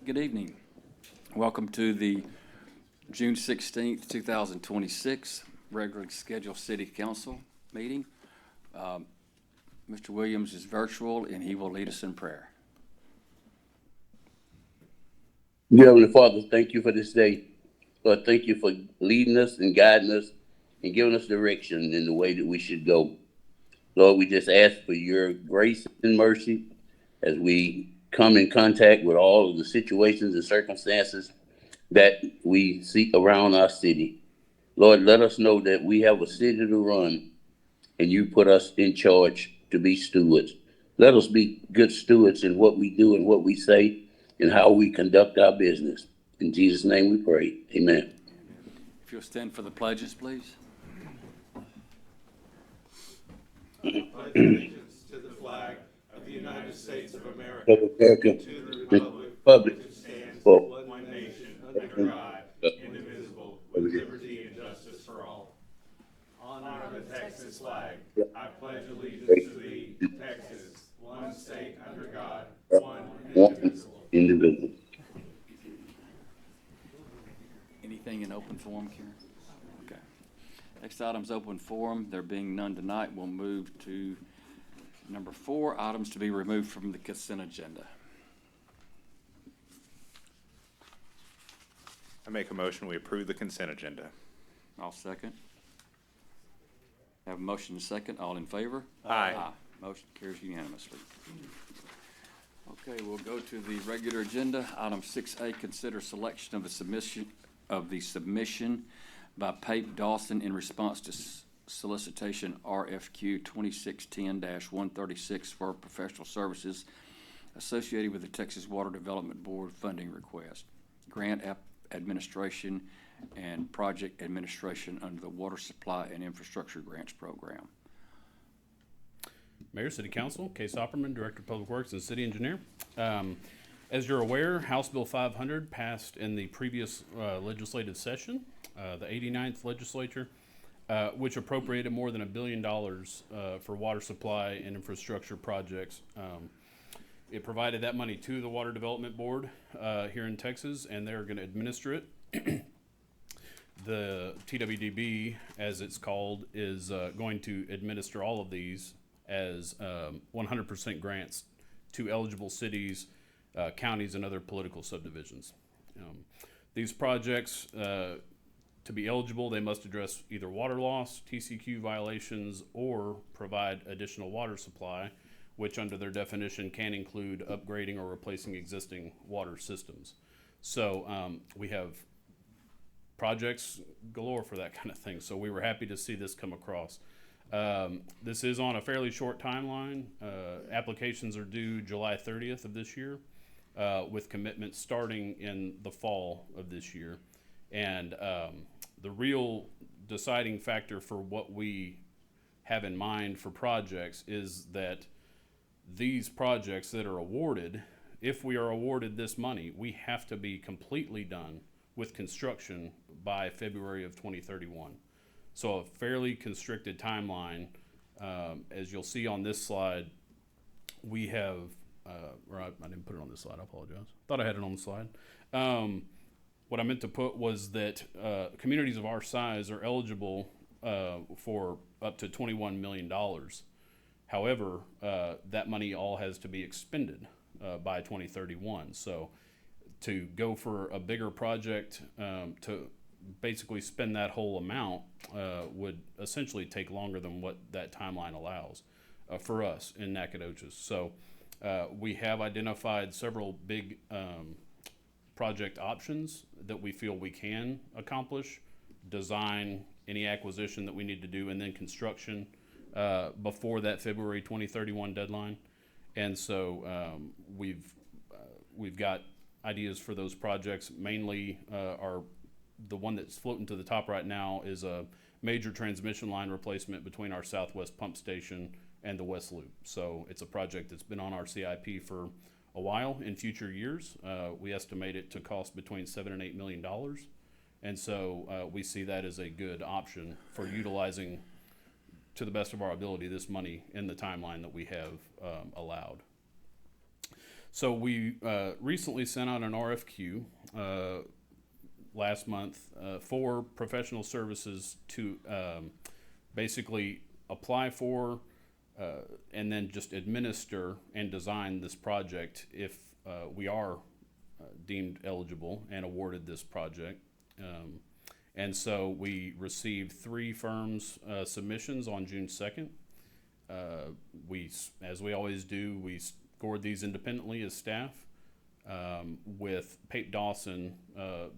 Good evening. Welcome to the June 16th, 2026 regularly scheduled City Council meeting. Mr. Williams is virtual and he will lead us in prayer. Dear Heavenly Father, thank you for this day. Lord, thank you for leading us and guiding us and giving us direction in the way that we should go. Lord, we just ask for your grace and mercy as we come in contact with all of the situations and circumstances that we see around our city. Lord, let us know that we have a city to run and you put us in charge to be stewards. Let us be good stewards in what we do and what we say and how we conduct our business. In Jesus' name we pray. Amen. If you'll stand for the pledges, please. I pledge allegiance to the flag of the United States of America, America, to the Republic, which stands for one nation, under God, indivisible, with liberty and justice for all. Honor the Texas flag. I pledge allegiance to thee, Texas, one state under God, one indivisible. individual. Anything in open forum, Karen? Okay. Next item's open forum. There being none tonight, we'll move to number 4, items to be removed from the consent agenda. I make a motion, we approve the consent agenda. I'll second. Have a motion and a second. All in favor? Aye. Motion carries unanimously. Okay, we'll go to the regular agenda. Item 6A, consider selection of the submission by Pape Dawson in response to solicitation RFQ 2610-136 for professional services associated with the Texas Water Development Board funding request, grant administration, and project administration under the Water Supply and Infrastructure Grants Program. Mayor, City Council, Case Opperman, Director of Public Works and City Engineer. As you're aware, House Bill 500 passed in the previous legislative session, the 89th legislature, which appropriated more than $1 billion for water supply and infrastructure projects. It provided that money to the Water Development Board here in Texas, and they're going to administer it. The TWDB, as it's called, is going to administer all of these as 100% grants to eligible cities, counties, and other political subdivisions. These projects, to be eligible, they must address either water loss, TCQ violations, or provide additional water supply, which under their definition can include upgrading or replacing existing water systems. So we have projects galore for that kind of thing. So we were happy to see this come across. This is on a fairly short timeline. Applications are due July 30th of this year, with commitments starting in the fall of this year. And the real deciding factor for what we have in mind for projects is that these projects that are awarded, if we are awarded this money, we have to be completely done with construction by February of 2031. So a fairly constricted timeline. As you'll see on this slide, we have, I didn't put it on this slide, I apologize. Thought I had it on the slide. What I meant to put was that communities of our size are eligible for up to $21 million. However, that money all has to be expended by 2031. So to go for a bigger project, to basically spend that whole amount would essentially take longer than what that timeline allows for us in Nacogdoches. So we have identified several big project options that we feel we can accomplish, design, any acquisition that we need to do, and then construction before that February 2031 deadline. And so we've got ideas for those projects. Mainly the one that's floating to the top right now is a major transmission line replacement between our Southwest Pump Station and the West Loop. So it's a project that's been on our CIP for a while. In future years, we estimate it to cost between $7 and $8 million. And so we see that as a good option for utilizing, to the best of our ability, this money in the timeline that we have allowed. So we recently sent out an RFQ last month for professional services to basically apply for and then just administer and design this project if we are deemed eligible and awarded this project. And so we received 3 firms' submissions on June 2nd. As we always do, we scored these independently as staff, with Pape Dawson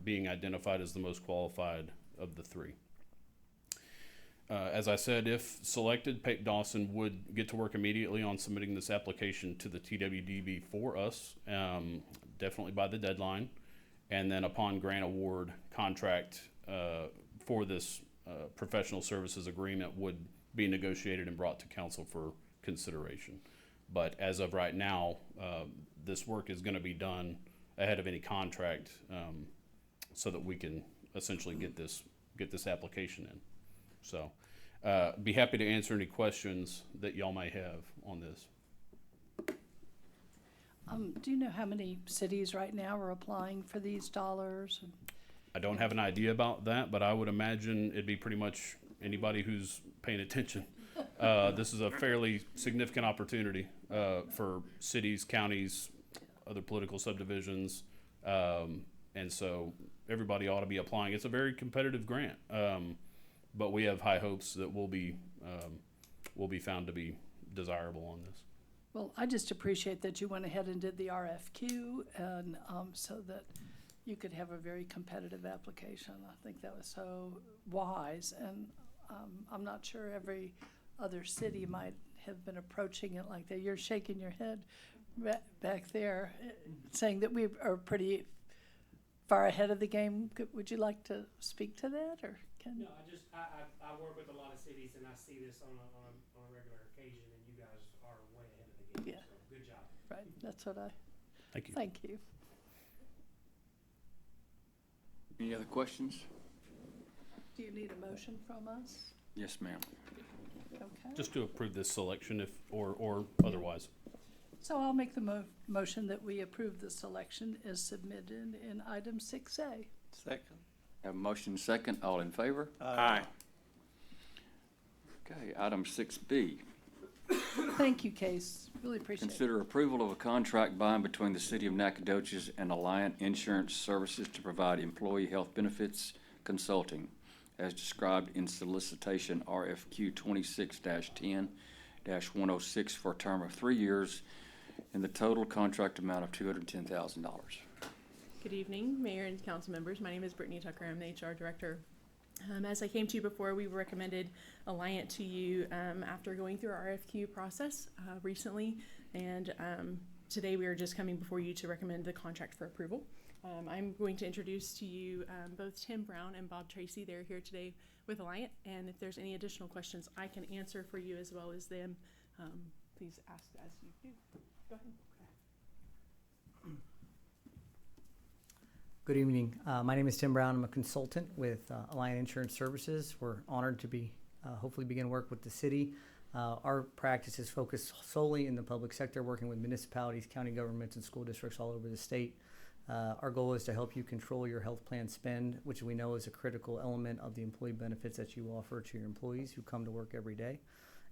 being identified as the most qualified of the 3. As I said, if selected, Pape Dawson would get to work immediately on submitting this application to the TWDB for us, definitely by the deadline. And then upon grant award, contract for this professional services agreement would be negotiated and brought to council for consideration. But as of right now, this work is going to be done ahead of any contract, so that we can essentially get this application in. So, be happy to answer any questions that y'all may have on this. Do you know how many cities right now are applying for these dollars? I don't have an idea about that, but I would imagine it'd be pretty much anybody who's paying attention. This is a fairly significant opportunity for cities, counties, other political subdivisions, and so everybody ought to be applying. It's a very competitive grant, but we have high hopes that we'll be found to be desirable on this. Well, I just appreciate that you went ahead and did the RFQ and so that you could have a very competitive application. I think that was so wise, and I'm not sure every other city might have been approaching it like that. You're shaking your head back there, saying that we are pretty far ahead of the game. Would you like to speak to that, or can? No, I work with a lot of cities, and I see this on a regular occasion, and you guys are way ahead of the game. Yeah. So good job. Right, that's what I. Thank you. Thank you. Any other questions? Do you need a motion from us? Yes, ma'am. Okay. Just to approve this selection, or otherwise. So I'll make the motion that we approve the selection as submitted in item 6A. Second. Have a motion second. All in favor? Aye. Okay, item 6B. Thank you, Case. Really appreciate it. Consider approval of a contract by and between the City of Nacogdoches and Alliant Insurance Services to provide employee health benefits consulting as described in solicitation RFQ 26-10-106 for a term of 3 years and the total contract amount of $210,000. Good evening, Mayor and council members. My name is Brittany Tucker. I'm the HR director. As I came to you before, we recommended Alliant to you after going through our RFQ process recently, and today we are just coming before you to recommend the contract for approval. I'm going to introduce to you both Tim Brown and Bob Tracy. They're here today with Alliant, and if there's any additional questions I can answer for you as well as them, please ask as you do. Go ahead. Good evening. My name is Tim Brown. I'm a consultant with Alliant Insurance Services. We're honored to be hopefully begin work with the city. Our practice is focused solely in the public sector, working with municipalities, county governments, and school districts all over the state. Our goal is to help you control your health plan spend, which we know is a critical element of the employee benefits that you offer to your employees who come to work every day.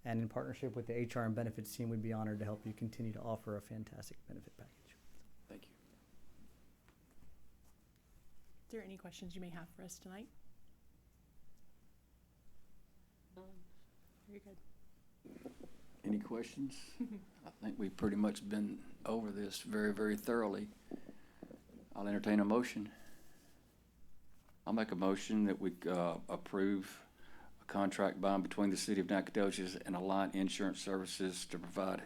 And in partnership with the HR and benefits team, we'd be honored to help you continue to offer a fantastic benefit package. Thank you. Is there any questions you may have for us tonight? Very good. Any questions? I think we've pretty much been over this very, very thoroughly. I'll entertain a motion. I'll make a motion that we approve a contract by and between the City of Nacogdoches and Alliant Insurance Services to provide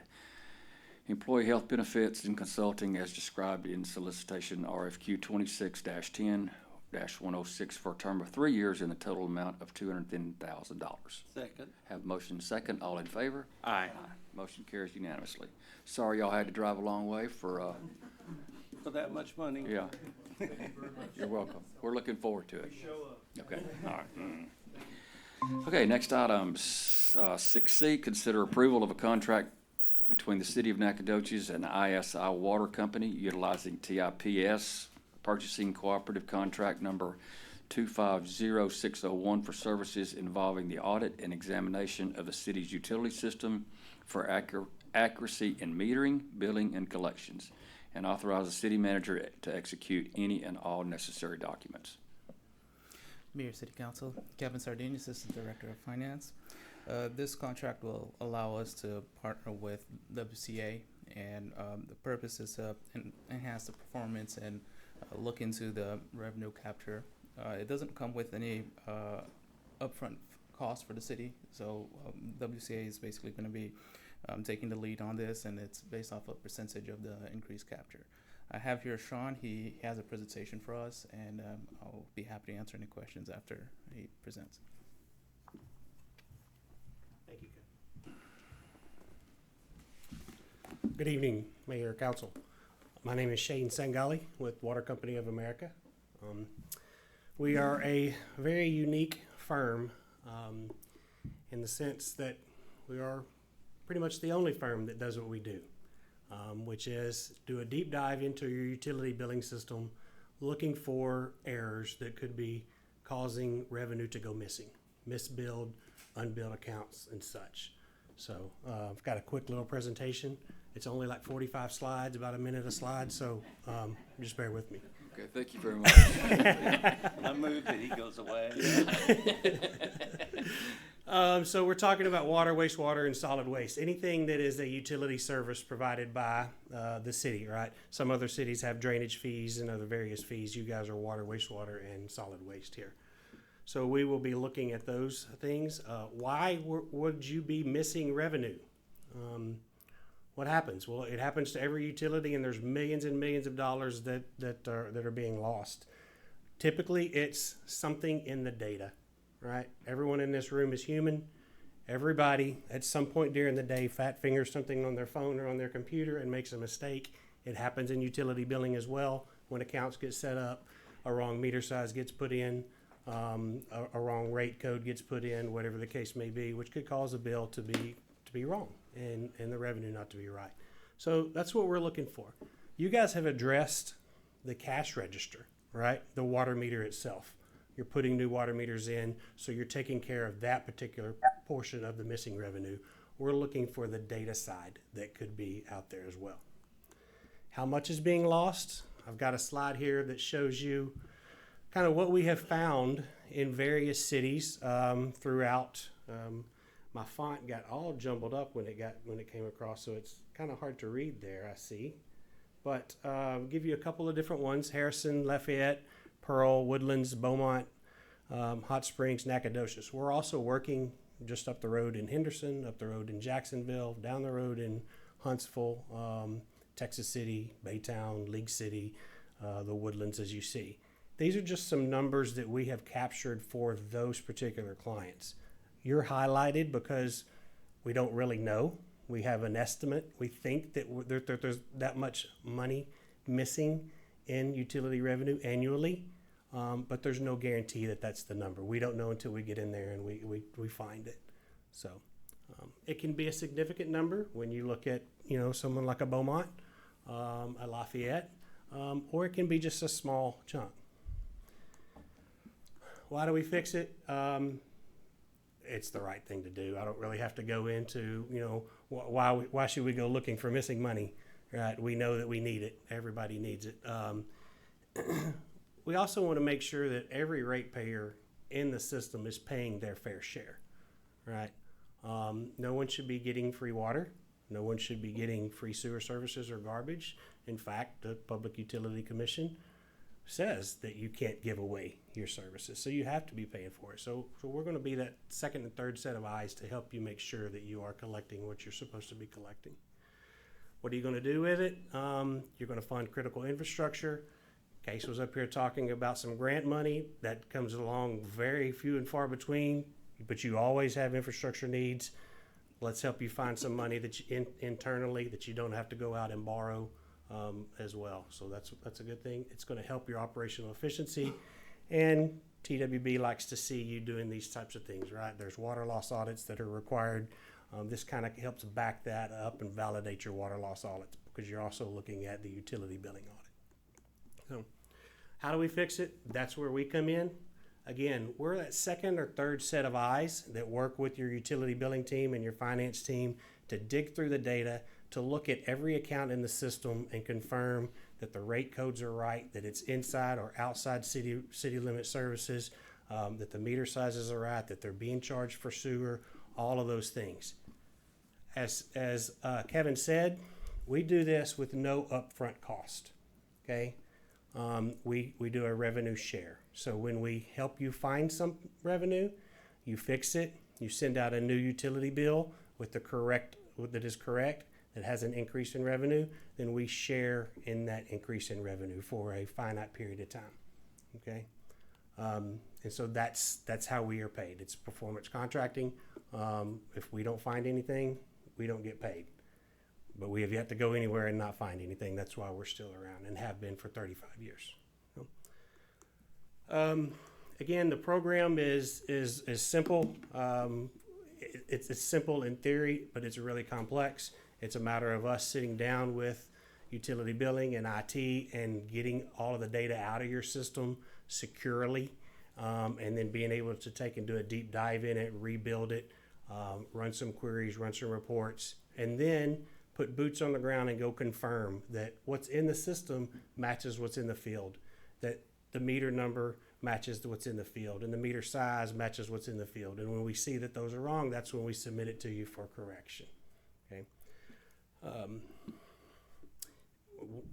employee health benefits and consulting as described in solicitation RFQ 26-10-106 for a term of 3 years in the total amount of $210,000. Second. Have motion second. All in favor? Aye. Motion carries unanimously. Sorry y'all had to drive a long way for, For that much money. yeah. You're welcome. We're looking forward to it. Okay, all right. Okay, next item, 6C, consider approval of a contract between the City of Nacogdoches and ISI Water Company utilizing TIPS Purchasing Cooperative Contract Number 250601 for services involving the audit and examination of the city's utility system for accuracy in metering, billing, and collections, and authorize the city manager to execute any and all necessary documents. Mayor, City Council, Kevin Sardini, Assistant Director of Finance. This contract will allow us to partner with WCA, and the purpose is to enhance the performance and look into the revenue capture. It doesn't come with any upfront cost for the city, so WCA is basically going to be taking the lead on this, and it's based off a percentage of the increased capture. I have here Sean. He has a presentation for us, and I'll be happy to answer any questions after he presents. Thank you. Good evening, Mayor, Council. My name is Shane Sangali with Water Company of America. We are a very unique firm in the sense that we are pretty much the only firm that does what we do, which is do a deep dive into your utility billing system, looking for errors that could be causing revenue to go missing, misbilled, unbilled accounts, and such. So I've got a quick little presentation. It's only like 45 slides, about a minute a slide, so just bear with me. Okay, thank you very much. I move that he goes away. So we're talking about water, wastewater, and solid waste. Anything that is a utility service provided by the city, right? Some other cities have drainage fees and other various fees. You guys are water, wastewater, and solid waste here. So we will be looking at those things. Why would you be missing revenue? What happens? Well, it happens to every utility, and there's millions and millions of dollars that are being lost. Typically, it's something in the data, right? Everyone in this room is human. Everybody, at some point during the day, fat fingers something on their phone or on their computer and makes a mistake. It happens in utility billing as well. When accounts get set up, a wrong meter size gets put in, a wrong rate code gets put in, whatever the case may be, which could cause a bill to be wrong and the revenue not to be right. So that's what we're looking for. You guys have addressed the cash register, right? The water meter itself. You're putting new water meters in, so you're taking care of that particular portion of the missing revenue. We're looking for the data side that could be out there as well. How much is being lost? I've got a slide here that shows you kind of what we have found in various cities throughout. My font got all jumbled up when it came across, so it's kind of hard to read there, I see. But I'll give you a couple of different ones: Harrison, Lafayette, Pearl, Woodlands, Beaumont, Hot Springs, Nacogdoches. We're also working just up the road in Henderson, up the road in Jacksonville, down the road in Huntsville, Texas City, Baytown, League City, the Woodlands, as you see. These are just some numbers that we have captured for those particular clients. You're highlighted because we don't really know. We have an estimate. We think that there's that much money missing in utility revenue annually, but there's no guarantee that that's the number. We don't know until we get in there and we find it. So it can be a significant number when you look at someone like a Beaumont, a Lafayette, or it can be just a small chunk. Why do we fix it? It's the right thing to do. I don't really have to go into, why should we go looking for missing money, right? We know that we need it. Everybody needs it. We also want to make sure that every ratepayer in the system is paying their fair share, right? No one should be getting free water. No one should be getting free sewer services or garbage. In fact, the Public Utility Commission says that you can't give away your services, so you have to be paying for it. So we're going to be that second and third set of eyes to help you make sure that you are collecting what you're supposed to be collecting. What are you going to do with it? You're going to fund critical infrastructure. Case was up here talking about some grant money that comes along very few and far between, but you always have infrastructure needs. Let's help you find some money that internally that you don't have to go out and borrow as well. So that's a good thing. It's going to help your operational efficiency, and TWB likes to see you doing these types of things, right? There's water loss audits that are required This kind of helps back that up and validate your water loss audits, because you're also looking at the utility billing audit. So how do we fix it? That's where we come in. Again, we're that second or third set of eyes that work with your utility billing team and your finance team to dig through the data, to look at every account in the system and confirm that the rate codes are right, that it's inside or outside city limit services, that the meter sizes are right, that they're being charged for sewer, all of those things. As Kevin said, we do this with no upfront cost, okay? We do a revenue share. So when we help you find some revenue, you fix it, you send out a new utility bill with that is correct, that has an increase in revenue, then we share in that increase in revenue for a finite period of time, okay? And so that's how we are paid. It's performance contracting. If we don't find anything, we don't get paid. But we have yet to go anywhere and not find anything. That's why we're still around and have been for 35 years. Again, the program is simple. It's simple in theory, but it's really complex. It's a matter of us sitting down with utility billing and IT and getting all of the data out of your system securely, and then being able to take and do a deep dive in it, rebuild it, run some queries, run some reports, and then put boots on the ground and go confirm that what's in the system matches what's in the field, that the meter number matches what's in the field, and the meter size matches what's in the field. And when we see that those are wrong, that's when we submit it to you for correction. Okay.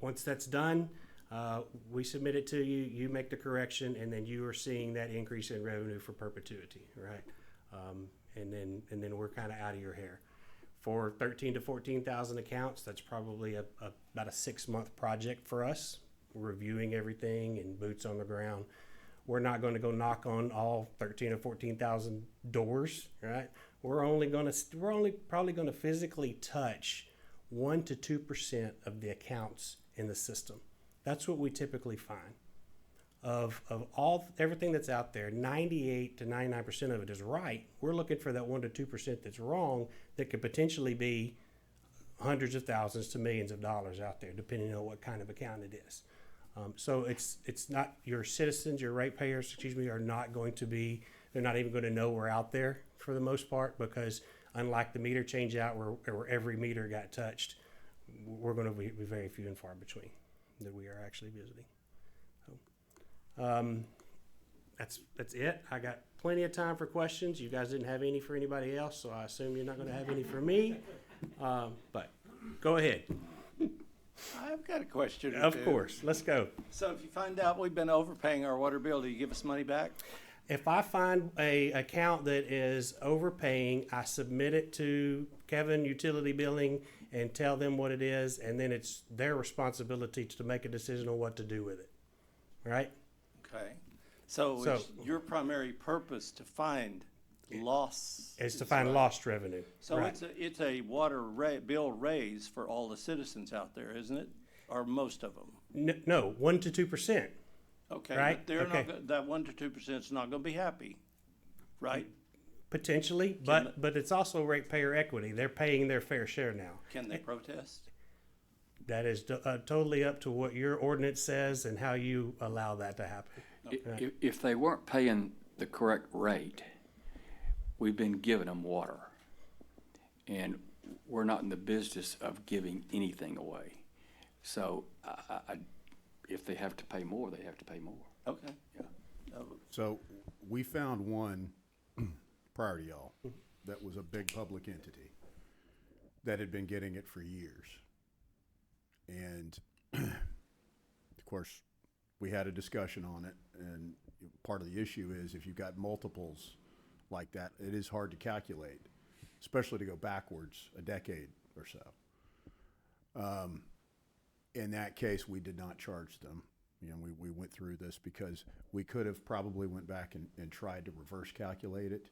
Once that's done, we submit it to you, you make the correction, and then you are seeing that increase in revenue for perpetuity, right? And then we're kind of out of your hair. For 13 to 14,000 accounts, that's probably about a 6-month project for us, reviewing everything and boots on the ground. We're not going to go knock on all 13 or 14,000 doors, right? We're only probably going to physically touch 1 to 2% of the accounts in the system. That's what we typically find. Of everything that's out there, 98 to 99% of it is right. We're looking for that 1 to 2% that's wrong, that could potentially be hundreds of thousands to millions of dollars out there, depending on what kind of account it is. So it's not, your citizens, your ratepayers, are not going to be, they're not even going to know we're out there for the most part, because unlike the meter change out where every meter got touched, we're going to be very few and far between that we are actually visiting. That's it. I got plenty of time for questions. You guys didn't have any for anybody else, so I assume you're not going to have any for me. But go ahead. I've got a question. Of course. Let's go. So if you find out we've been overpaying our water bill, do you give us money back? If I find a account that is overpaying, I submit it to Kevin Utility Billing and tell them what it is, and then it's their responsibility to make a decision on what to do with it. Right? Okay. So it's your primary purpose to find loss. Is to find lost revenue. So right. it's a water bill raise for all the citizens out there, isn't it? Or most of them? No, 1 to 2%. Okay, right? But they're okay. not, that 1 to 2% is not going to be happy, right? Potentially, but it's also ratepayer equity. They're paying their fair share now. Can they protest? That is totally up to what your ordinance says and how you allow that to happen. If they weren't paying the correct rate, we've been giving them water. And we're not in the business of giving anything away. So if they have to pay more, they have to pay more. Okay. Yeah. So we found one prior to y'all that was a big public entity that had been getting it for years. And of course, we had a discussion on it, and part of the issue is if you've got multiples like that, it is hard to calculate, especially to go backwards a decade or so. In that case, we did not charge them. You know, we went through this because we could have probably went back and tried to reverse calculate it.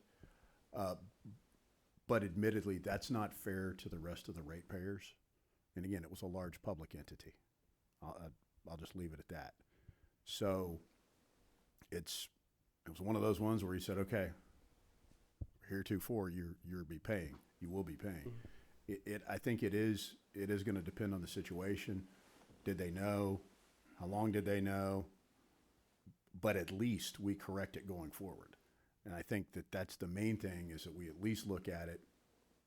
But admittedly, that's not fair to the rest of the ratepayers. And again, it was a large public entity. I'll just leave it at that. So it was one of those ones where he said, okay, heretofore you're be paying. you will be paying. I think it is going to depend on the situation. Did they know? How long did they know? But at least we correct it going forward. And I think that that's the main thing, is that we at least look at it,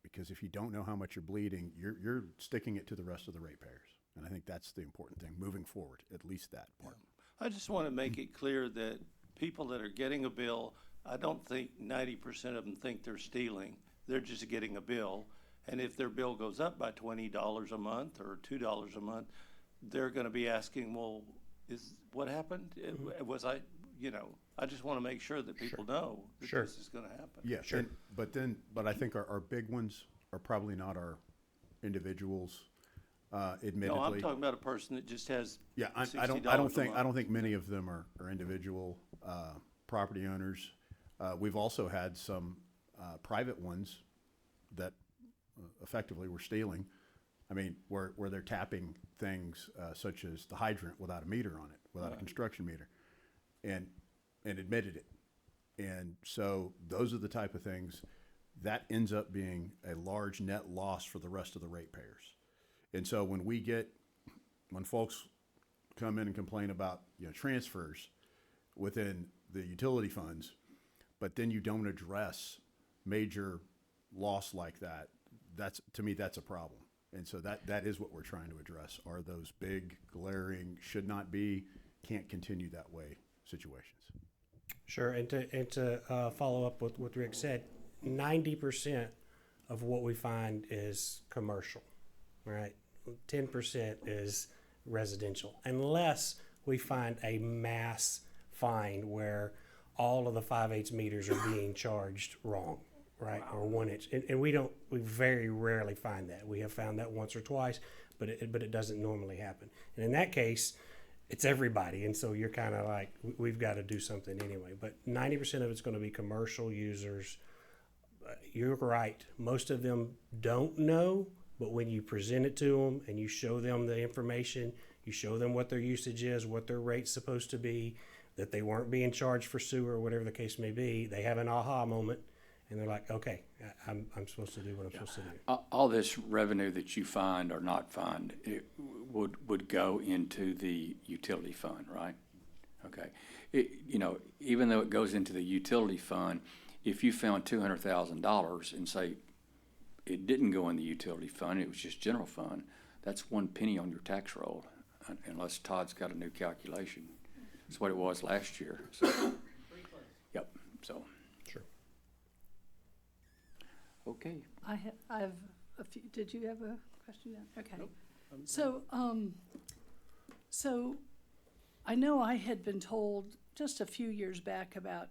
because if you don't know how much you're bleeding, you're sticking it to the rest of the ratepayers. And I think that's the important thing moving forward, at least that part. I just want to make it clear that people that are getting a bill, I don't think 90% of them think they're stealing. They're just getting a bill. And if their bill goes up by $20 a month or $2 a month, they're going to be asking, well, what happened? Was I just want to make sure that people know that this is going to happen. Yeah, sure. But I think our big ones are probably not our individuals, admittedly. No, I'm talking about a person that just has Yeah, $60 I don't a month. think many of them are individual property owners. We've also had some private ones that effectively were stealing. I mean, where they're tapping things such as the hydrant without a meter on it, without a construction meter, and admitted it. And so those are the type of things that ends up being a large net loss for the rest of the ratepayers. And so when folks come in and complain about, transfers within the utility funds, but then you don't address major loss like that, to me, that's a problem. And so that is what we're trying to address, are those big, glaring, should not be, can't continue that way situations. Sure, and to follow up with what Rick said, 90% of what we find is commercial, right? 10% is residential, unless we find a mass fine where all of the 5/8 meters are being charged wrong, right? Or 1 inch, and we very rarely find that. We have found that once or twice, but it doesn't normally happen. And in that case, it's everybody, and so you're kind of like, we've got to do something anyway. But 90% of it's going to be commercial users. You're right. Most of them don't know, but when you present it to them and you show them the information, you show them what their usage is, what their rate's supposed to be, that they weren't being charged for sewer, or whatever the case may be, they have an aha moment, and they're like, okay, I'm supposed to do what I'm supposed to do. All this revenue that you find or not find, it would go into the utility fund, right? Okay. Even though it goes into the utility fund, if you found $200,000 and say it didn't go in the utility fund, it was just general fund, that's 1 penny on your tax roll, unless Todd's got a new calculation. That's what it was last year. So, yep, so. Sure. Okay. I have a few, did you have a question? Okay. Nope. So I know I had been told just a few years back about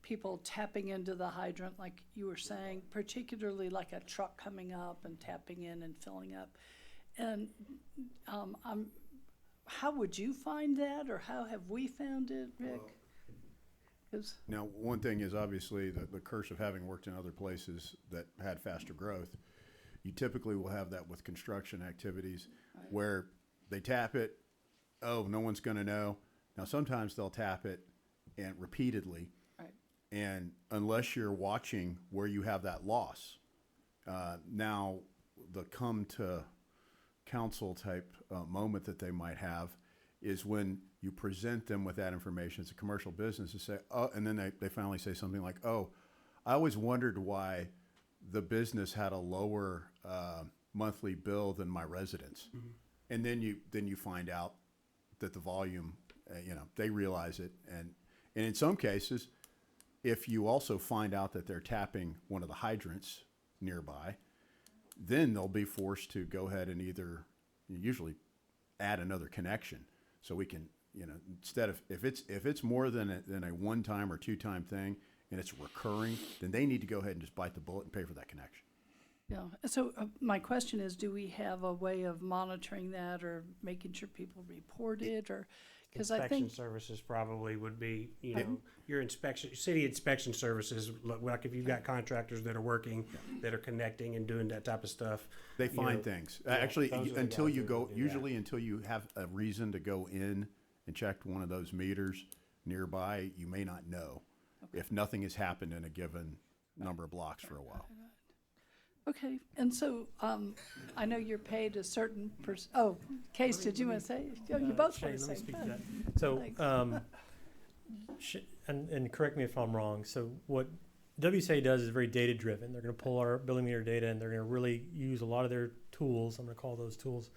people tapping into the hydrant, like you were saying, particularly like a truck coming up and tapping in and filling up. And how would you find that, or how have we found it, Rick? 'Cause Now, one thing is obviously the curse of having worked in other places that had faster growth. You typically will have that with construction activities where they tap it, oh, no one's going to know. Now, sometimes they'll tap it and repeatedly. Right. And unless you're watching where you have that loss, now the come to council type moment that they might have is when you present them with that information. It's a commercial business to say, oh, and then they finally say something like, oh, I always wondered why the business had a lower monthly bill than my residents. Mm-hmm. And then you find out that the volume, they realize it. And in some cases, if you also find out that they're tapping one of the hydrants nearby, then they'll be forced to go ahead and usually add another connection. So we can, instead of, if it's more than a one-time or two-time thing and it's recurring, then they need to go ahead and just bite the bullet and pay for that connection. Yeah, so my question is, do we have a way of monitoring that or making sure people report it, or, because I Inspection think, services probably would be, your city inspection services, like if you've got contractors that are working, that are connecting and doing that type of stuff. They find things. Actually, those are the until guys you that go, would do that. usually until you have a reason to go in and check one of those meters nearby, you may not know if nothing has happened in a given number of blocks for a while. Okay, and so, I know you're paid a certain Case, did you want to say? Oh, you both Shane, want to let me say. speak to Good. that. So, Thanks. and correct me if I'm wrong, so what WCA does is very data-driven. They're gonna pull our billing meter data, and they're gonna really use a lot of their tools, I'm gonna call those tools,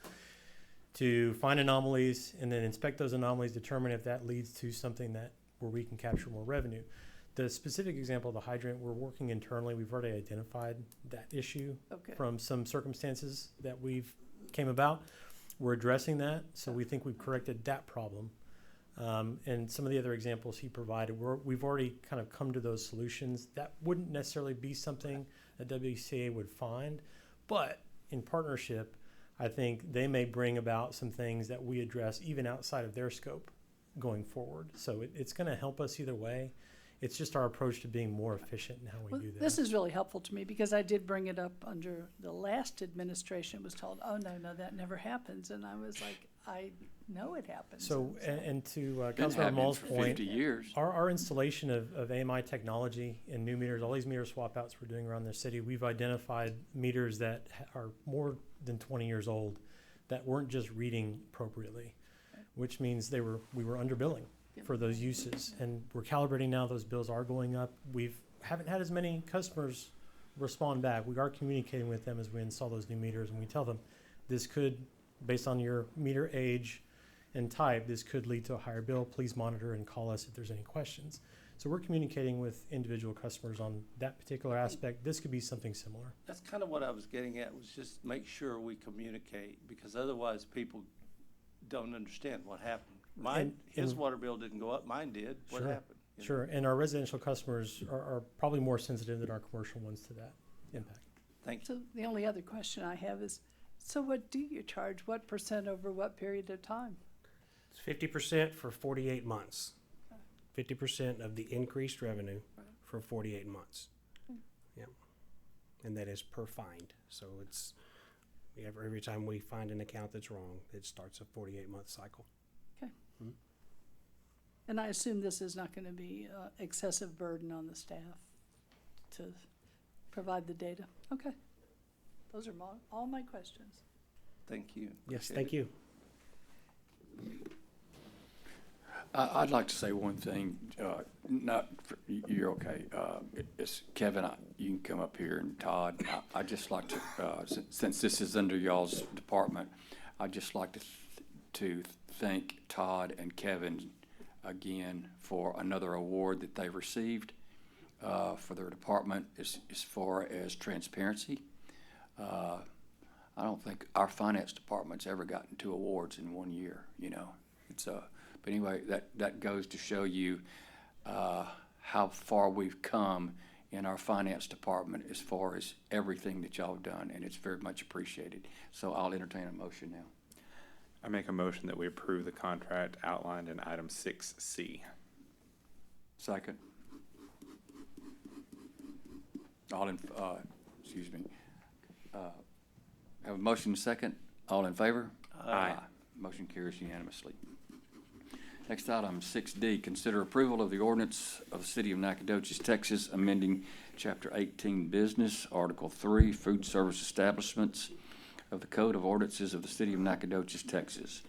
to find anomalies and then inspect those anomalies, determine if that leads to something where we can capture more revenue. The specific example of the hydrant, we're working internally. We've already identified that issue Okay. from some circumstances that came about. We're addressing that, so we think we've corrected that problem. And some of the other examples he provided, we've already kind of come to those solutions. That wouldn't necessarily be something that WCA would find, but in partnership, I think they may bring about some things that we address even outside of their scope going forward. So it's going to help us either way. It's just our approach to being more efficient in how we Well, do that. this is really helpful to me because I did bring it up under the last administration, was told, oh, no, that never happens. And I was like, I know it happens. So, and to Been Councilmember happening Mall's for point, 50 years. our installation of AMI technology and new meters, all these meter swap outs we're doing around the city, we've identified meters that are more than 20 years old that weren't just reading appropriately, which means we were underbilling for those uses. And we're calibrating now, those bills are going up. Haven't had as many customers respond back. We are communicating with them as we install those new meters, and we tell them this could, based on your meter age and type, this could lead to a higher bill. Please monitor and call us if there's any questions. So we're communicating with individual customers on that particular aspect. This could be something similar. That's kind of what I was getting at, was just make sure we communicate, because otherwise people don't understand what happened. His water bill didn't go up, mine did. What Sure. happened? You know? Sure, and our residential customers are probably more sensitive than our commercial ones to that impact. Thank you. So the only other question I have is, so what do you charge? What % over what period of time? It's 50% for 48 months. 50% of the increased revenue for 48 months. Yep. And that is per find. So every time we find an account that's wrong, it starts a 48-month cycle. Okay. And I assume this is not going to be excessive burden on the staff to provide the data? Okay. Those are all my questions. Thank you. Yes, Appreciate thank it. you. I'd like to say one thing, you're okay. It's Kevin, you can come up here, and Todd, I'd just like to, since this is under y'all's department, I'd just like to thank Todd and Kevin again for another award that they received for their department as far as transparency. I don't think our finance department's ever gotten 2 awards in 1 year, you know. But anyway, that goes to show you how far we've come in our finance department as far as everything that y'all have done, and it's very much appreciated. So I'll entertain a motion now. I make a motion that we approve the contract outlined in item 6C. Second. Excuse me. Have a motion and a second. All in favor? Aye. Motion carries unanimously. Next item, 6D, consider approval of the ordinance of the City of Nacogdoches, Texas, amending Chapter 18 Business, Article 3, Food Service Establishments of the Code of Ordinances of the City of Nacogdoches, Texas,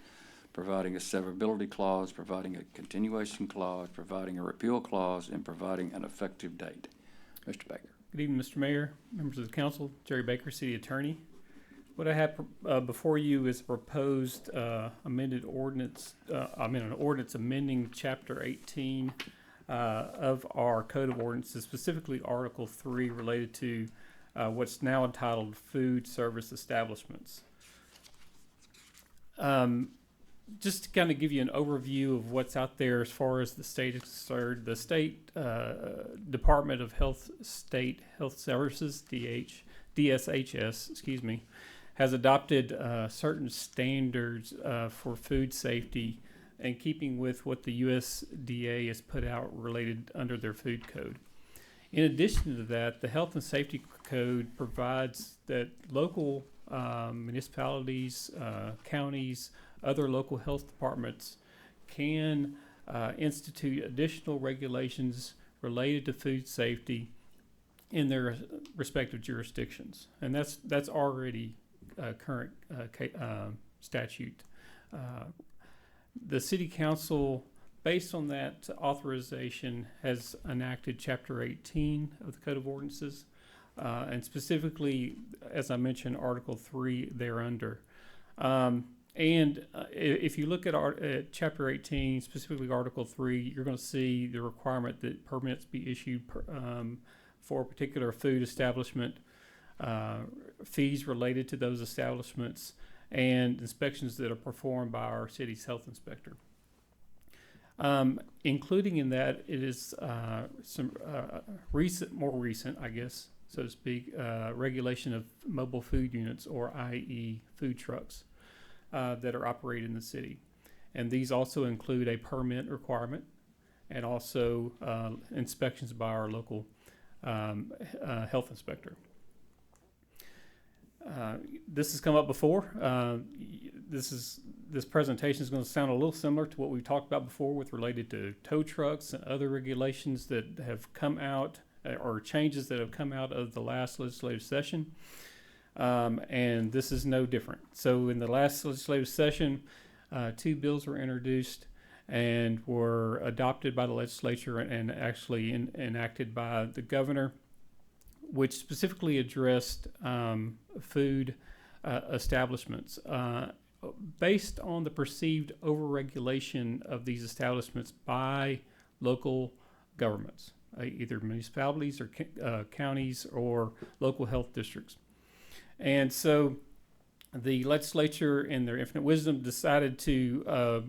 providing a severability clause, providing a continuation clause, providing a repeal clause, and providing an effective date. Mr. Baker. Good evening, Mr. Mayor, members of the council, Jerry Baker, City Attorney. What I have before you is a proposed amended ordinance, an ordinance amending Chapter 18 of our Code of Ordinances, specifically Article 3 related to what's now entitled Food Service Establishments. Just to kind of give you an overview of what's out there as far as the state is concerned, the state Department of State Health Services, DSHS, has adopted certain standards for food safety in keeping with what the USDA has put out related under their food code. In addition to that, the Health and Safety Code provides that local municipalities, counties, other local health departments can institute additional regulations related to food safety in their respective jurisdictions, and that's already current statute. The City Council, based on that authorization, has enacted Chapter 18 of the Code of Ordinances, and specifically, as I mentioned, Article 3 thereunder. If you look at Chapter 18, specifically Article 3, you're going to see the requirement that permits be issued for a particular food establishment, fees related to those establishments, and inspections that are performed by our city's health inspector. Including in that, it is some more recent, I guess, so to speak, regulation of mobile food units, or i.e. food trucks, that are operated in the city. And these also include a permit requirement and also inspections by our local health inspector. This has come up before. This presentation is going to sound a little similar to what we talked about before with related to tow trucks and other regulations that have come out, or changes that have come out of the last legislative session. And this is no different. So in the last legislative session, 2 bills were introduced and were adopted by the legislature and actually enacted by the governor, which specifically addressed food establishments based on the perceived overregulation of these establishments by local governments, either municipalities or counties or local health districts. And so the legislature, in their infinite wisdom, decided to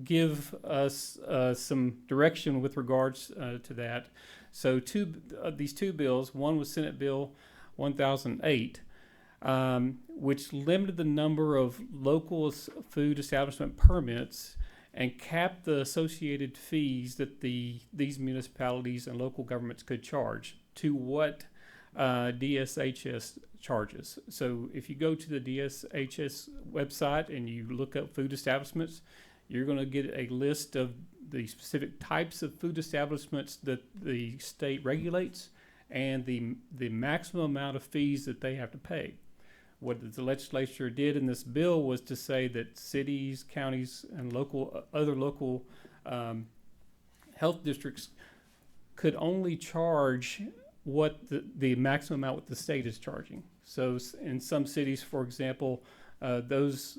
give us some direction with regards to that. So these 2 bills, one was Senate Bill 1008, which limited the number of local food establishment permits and capped the associated fees that these municipalities and local governments could charge to what DSHS charges. So if you go to the DSHS website and you look up food establishments, you're going to get a list of the specific types of food establishments that the state regulates and the maximum amount of fees that they have to pay. What the legislature did in this bill was to say that cities, counties, and other local health districts could only charge what the maximum amount what the state is charging. So in some cities, for example, those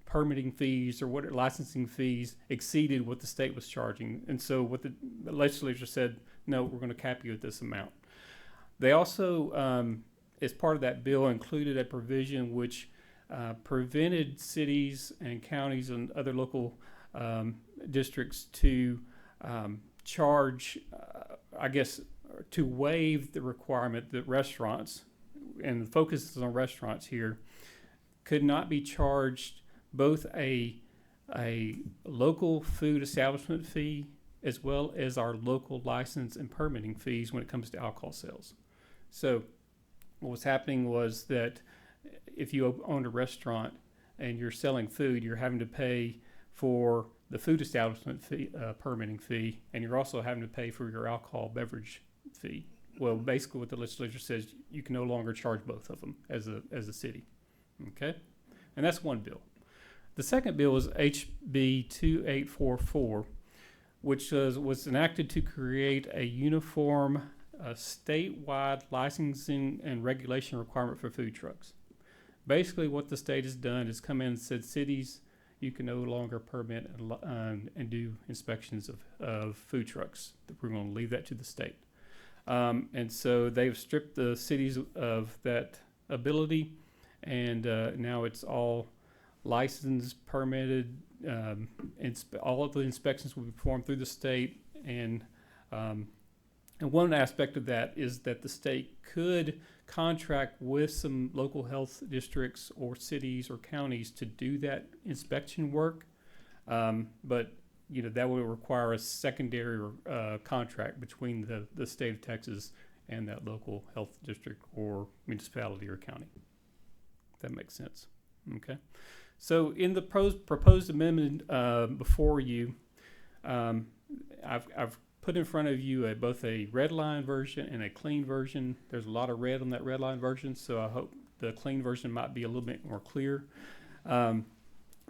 permitting fees or what licensing fees exceeded what the state was charging. And so what the legislature said, no, we're going to cap you at this amount. They also, as part of that bill, included a provision which prevented cities and counties and other local districts to charge, to waive the requirement that restaurants, and the focus is on restaurants here, could not be charged both a local food establishment fee as well as our local license and permitting fees when it comes to alcohol sales. So what was happening was that if you own a restaurant and you're selling food, you're having to pay for the food establishment fee, permitting fee, and you're also having to pay for your alcohol beverage fee. Well, basically what the legislature says, you can no longer charge both of them as a city. Okay? And that's one bill. The second bill was HB 2844, which was enacted to create a uniform statewide licensing and regulation requirement for food trucks. Basically what the state has done is come in and said, cities, you can no longer permit and do inspections of food trucks. We're going to leave that to the state. And so they've stripped the cities of that ability, and now it's all licensed, permitted, all of the inspections will be performed through the state, and one aspect of that is that the state could contract with some local health districts or cities or counties to do that inspection work, but that would require a secondary contract between the state of Texas and that local health district or municipality or county. If that makes sense. Okay. So in the proposed amendment before you, I've put in front of you both a red line version and a clean version. There's a lot of red on that red line version, so I hope the clean version might be a little bit more clear.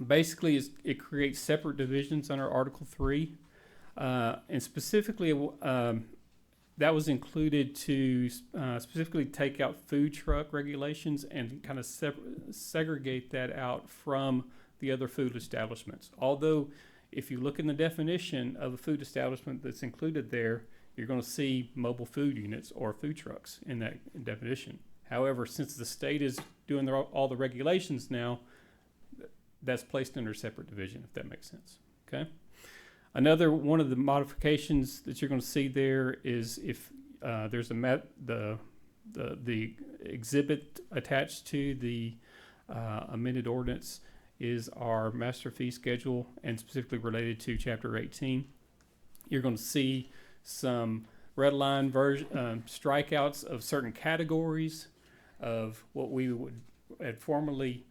Basically, it creates separate divisions under Article 3, and specifically, that was included to specifically take out food truck regulations and kind of segregate that out from the other food establishments. Although, if you look in the definition of a food establishment that's included there, you're going to see mobile food units or food trucks in that definition. However, since the state is doing all the regulations now, that's placed under a separate division, if that makes sense. Okay. Another one of the modifications that you're going to see there is if there's the exhibit attached to the amended ordinance is our master fee schedule, and specifically related to Chapter 18. You're going to see some red line strikeouts of certain categories of what we had formerly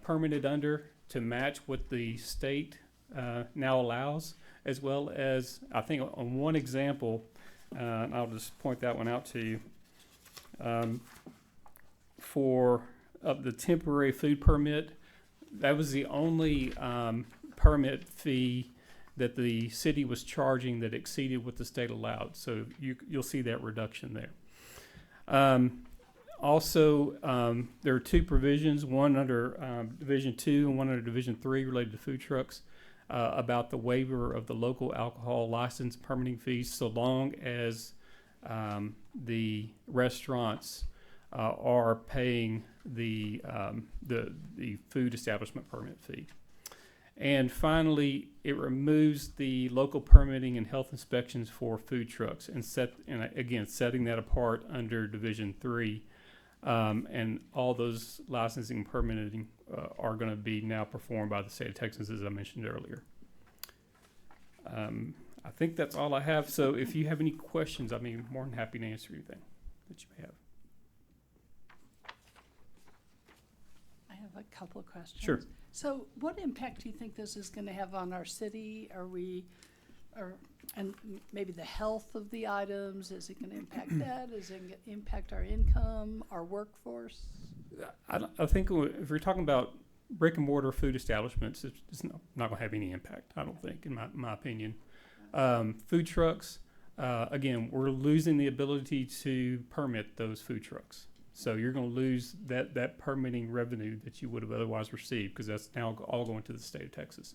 permitted under to match what the state now allows, as well as, I think on one example, I'll just point that one out to you, for the temporary food permit, that was the only permit fee that the city was charging that exceeded what the state allowed. So you'll see that reduction there. Also, there are two provisions, one under Division 2 and one under Division 3 related to food trucks, about the waiver of the local alcohol license permitting fees, so long as the restaurants are paying the food establishment permit fee. And finally, it removes the local permitting and health inspections for food trucks, and setting that apart under Division 3. And all those licensing and permitting are going to be now performed by the state of Texas, as I mentioned earlier. I think that's all I have. So if you have any questions, I'd be more than happy to answer anything that you may have. I have a couple of questions. Sure. So what impact do you think this is going to have on our city? And maybe the health of the items? Is it going to impact that? Is it going to impact our income, our workforce? I think if we're talking about brick and mortar food establishments, it's not going to have any impact, I don't think, in my opinion. Food trucks, again, we're losing the ability to permit those food trucks. So you're going to lose that permitting revenue that you would have otherwise received, because that's now all going to the state of Texas.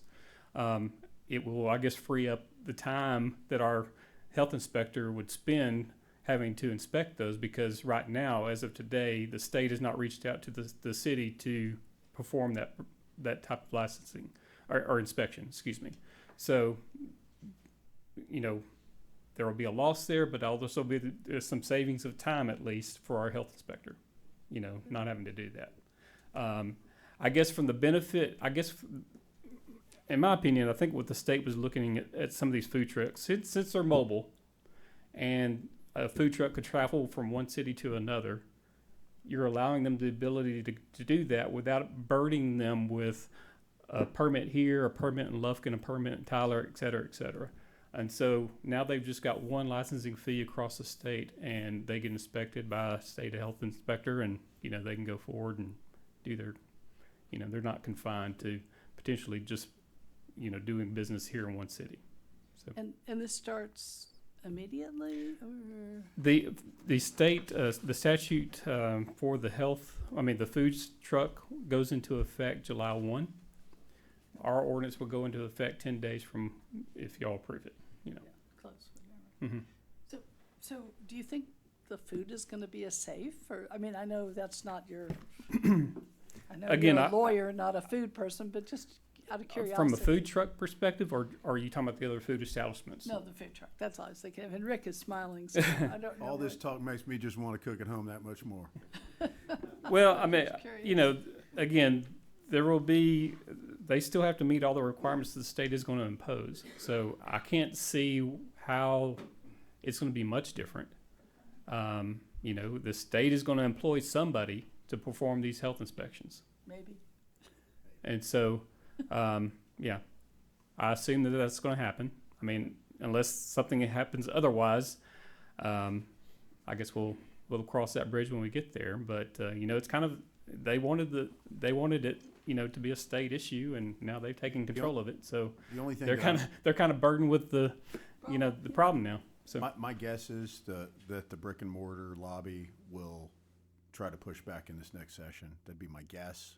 It will, I guess, free up the time that our health inspector would spend having to inspect those, because right now, as of today, the state has not reached out to the city to perform that type of licensing or inspection, excuse me. So, there will be a loss there, but also there's some savings of time, at least, for our health inspector, not having to do that. I guess from the benefit, in my opinion, I think what the state was looking at some of these food trucks, since they're mobile and a food truck could travel from one city to another, you're allowing them the ability to do that without burdening them with a permit here, a permit in Lufkin, a permit in Tyler, et cetera, et cetera. And so now they've just got one licensing fee across the state, and they get inspected by a state health inspector, and, they can go forward and do their, they're not confined to potentially just doing business here in one city. So And this starts immediately, or? The state, the statute for the food truck goes into effect July 1. Our ordinance will go into effect 10 days from if y'all approve it. Close. Mm-hmm. So do you think the food is going to be as safe? Or I know that's not your. I know Again, you're a lawyer, not a food person, but just out of curiosity. From a food truck perspective, or are you talking about the other food establishments? No, the food truck. That's all I was thinking of. And Rick is smiling, so I don't know. All this talk makes me just want to cook at home that much more. Well, again, they still have to meet all the requirements the state is going to impose. So I can't see how it's going to be much different. The state is going to employ somebody to perform these health inspections. Maybe. And so, I assume that that's going to happen. unless something happens otherwise, I guess we'll cross that bridge when we get there. But it's kind of they wanted it to be a state issue, and now they've taken control of it. So The only thing they're that kind of burdened with the the problem now. So my guess is that the brick and mortar lobby will try to push back in this next session. That'd be my guess,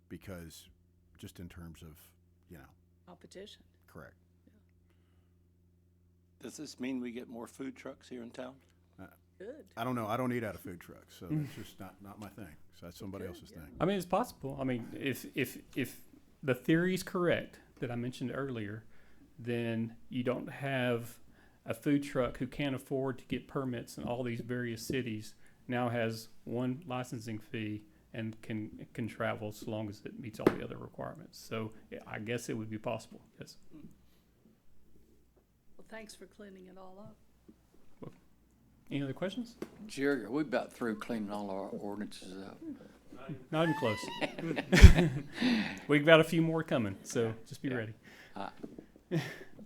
because just in terms of, Competition. correct. Does this mean we get more food trucks here in town? Good. I don't know. I don't eat out of food trucks, so that's just not my thing. So that's somebody else's thing. I mean, it's possible. I mean, if the theory is correct that I mentioned earlier, then you don't have a food truck who can't afford to get permits in all these various cities now has one licensing fee and can travel so long as it meets all the other requirements. So yeah, I guess it would be possible. Yes. Well, thanks for cleaning it all up. Any other questions? Jerry, are we about through cleaning all our ordinances up? Not even close. We've got a few more coming, so just be ready.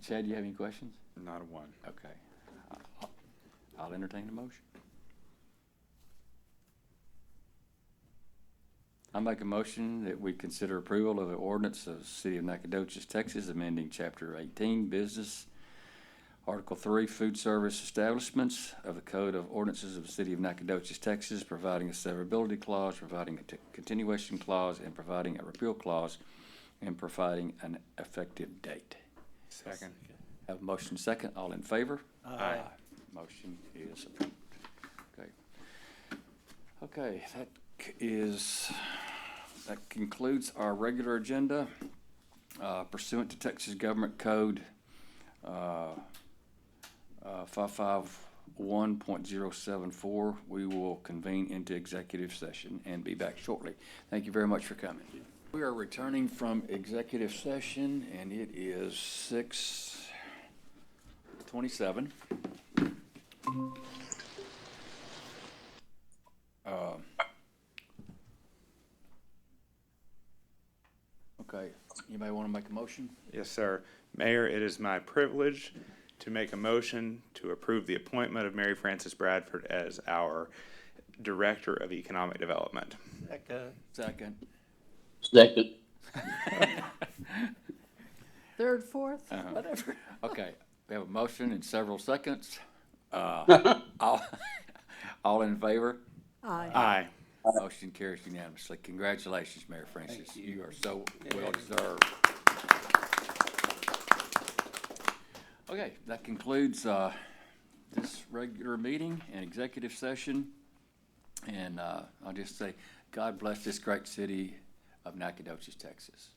Chad, do you have any questions? Not a one. Okay. I'll entertain a motion. I make a motion that we consider approval of the ordinance of the City of Nacogdoches, Texas, amending Chapter 18, Business, Article 3, Food Service Establishments of the Code of Ordinances of the City of Nacogdoches, Texas, providing a severability clause, providing a continuation clause, and providing a repeal clause, and providing an effective date. Second. Have a motion second. All in favor? Aye. Motion is approved. Okay. Okay, that concludes our regular agenda. Pursuant to Texas Government Code 551.074, we will convene into executive session and be back shortly. Thank you very much for coming. We are returning from executive session, and it is 6:27. Okay, anybody want to make a motion? Yes, sir. Mayor, it is my privilege to make a motion to approve the appointment of Mary Frances Bradford as our Director of Economic Development. Second. Second. Third, fourth, whatever. Okay, we have a motion in several seconds. All in favor? Aye. Aye. Motion carries unanimously. Congratulations, Mayor Francis. You are so well deserved. Okay, that concludes this regular meeting and executive session. And I'll just say, God bless this great city of Nacogdoches, Texas.